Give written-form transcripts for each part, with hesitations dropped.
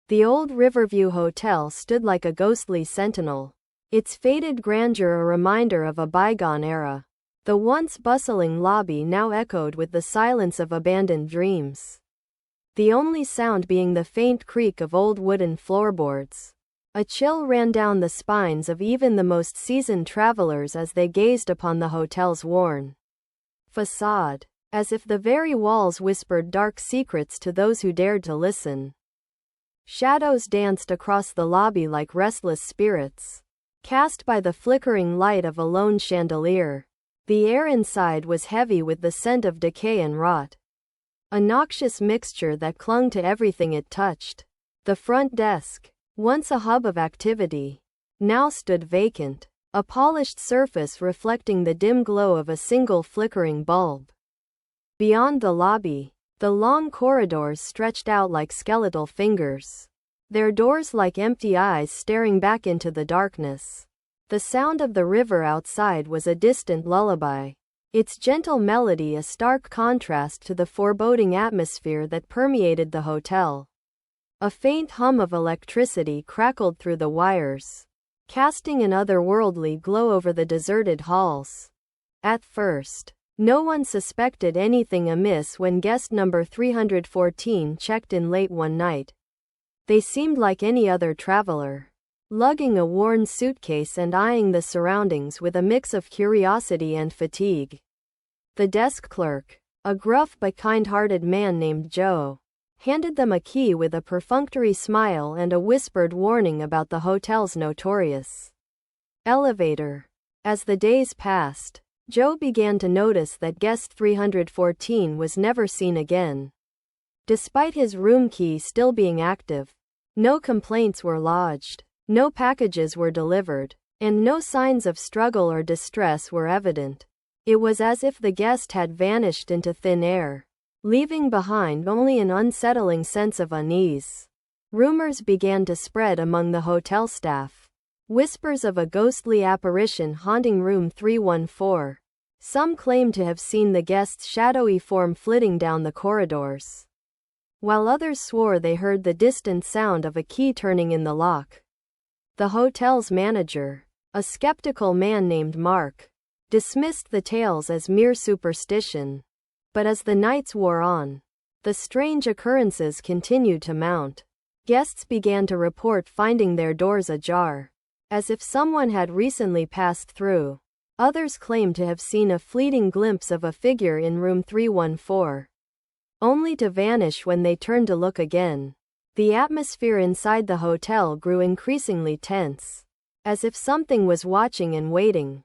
The old Riverview Hotel stood like a ghostly sentinel, its faded grandeur a reminder of a bygone era. The once bustling lobby now echoed with the silence of abandoned dreams, the only sound being the faint creak of old wooden floorboards. A chill ran down the spines of even the most seasoned travelers as they gazed upon the hotel's worn facade, as if the very walls whispered dark secrets to those who dared to listen. Shadows danced across the lobby like restless spirits, cast by the flickering light of a lone chandelier. The air inside was heavy with the scent of decay and rot, a noxious mixture that clung to everything it touched. The front desk, once a hub of activity, now stood vacant, a polished surface reflecting the dim glow of a single flickering bulb. Beyond the lobby, the long corridors stretched out like skeletal fingers, their doors like empty eyes staring back into the darkness. The sound of the river outside was a distant lullaby, its gentle melody a stark contrast to the foreboding atmosphere that permeated the hotel. A faint hum of electricity crackled through the wires, casting an otherworldly glow over the deserted halls. At first, no one suspected anything amiss when guest number 314 checked in late one night. They seemed like any other traveler, lugging a worn suitcase and eyeing the surroundings with a mix of curiosity and fatigue. The desk clerk, a gruff but kind-hearted man named Joe, handed them a key with a perfunctory smile and a whispered warning about the hotel's notorious elevator. As the days passed, Joe began to notice that guest 314 was never seen again. Despite his room key still being active, no complaints were lodged, no packages were delivered, and no signs of struggle or distress were evident. It was as if the guest had vanished into thin air, leaving behind only an unsettling sense of unease. Rumors began to spread among the hotel staff, whispers of a ghostly apparition haunting room 314. Some claimed to have seen the guest's shadowy form flitting down the corridors, while others swore they heard the distant sound of a key turning in the lock. The hotel's manager, a skeptical man named Mark, dismissed the tales as mere superstition. But as the nights wore on, the strange occurrences continued to mount. Guests began to report finding their doors ajar, as if someone had recently passed through. Others claimed to have seen a fleeting glimpse of a figure in room 314, only to vanish when they turned to look again. The atmosphere inside the hotel grew increasingly tense, as if something was watching and waiting.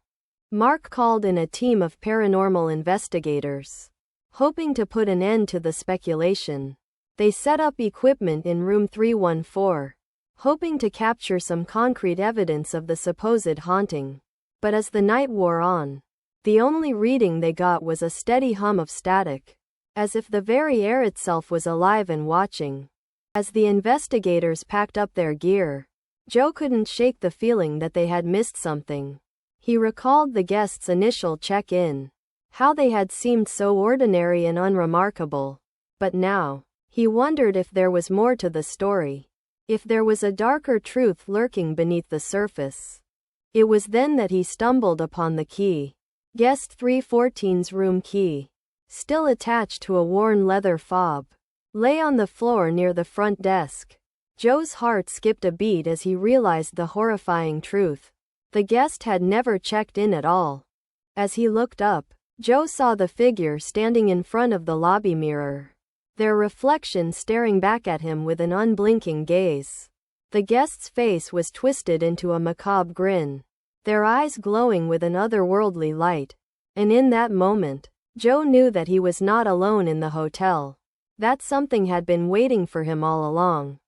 Mark called in a team of paranormal investigators, hoping to put an end to the speculation. They set up equipment in room 314, hoping to capture some concrete evidence of the supposed haunting. But as the night wore on, the only reading they got was a steady hum of static, as if the very air itself was alive and watching. As the investigators packed up their gear, Joe couldn't shake the feeling that they had missed something. He recalled the guests' initial check-in, how they had seemed so ordinary and unremarkable. But now, he wondered if there was more to the story, if there was a darker truth lurking beneath the surface. It was then that he stumbled upon the key. Guest 314's room key, still attached to a worn leather fob, lay on the floor near the front desk. Joe's heart skipped a beat as he realized the horrifying truth. The guest had never checked in at all. As he looked up, Joe saw the figure standing in front of the lobby mirror, their reflection staring back at him with an unblinking gaze. The guest's face was twisted into a macabre grin, their eyes glowing with an otherworldly light. And in that moment, Joe knew that he was not alone in the hotel, that something had been waiting for him all along.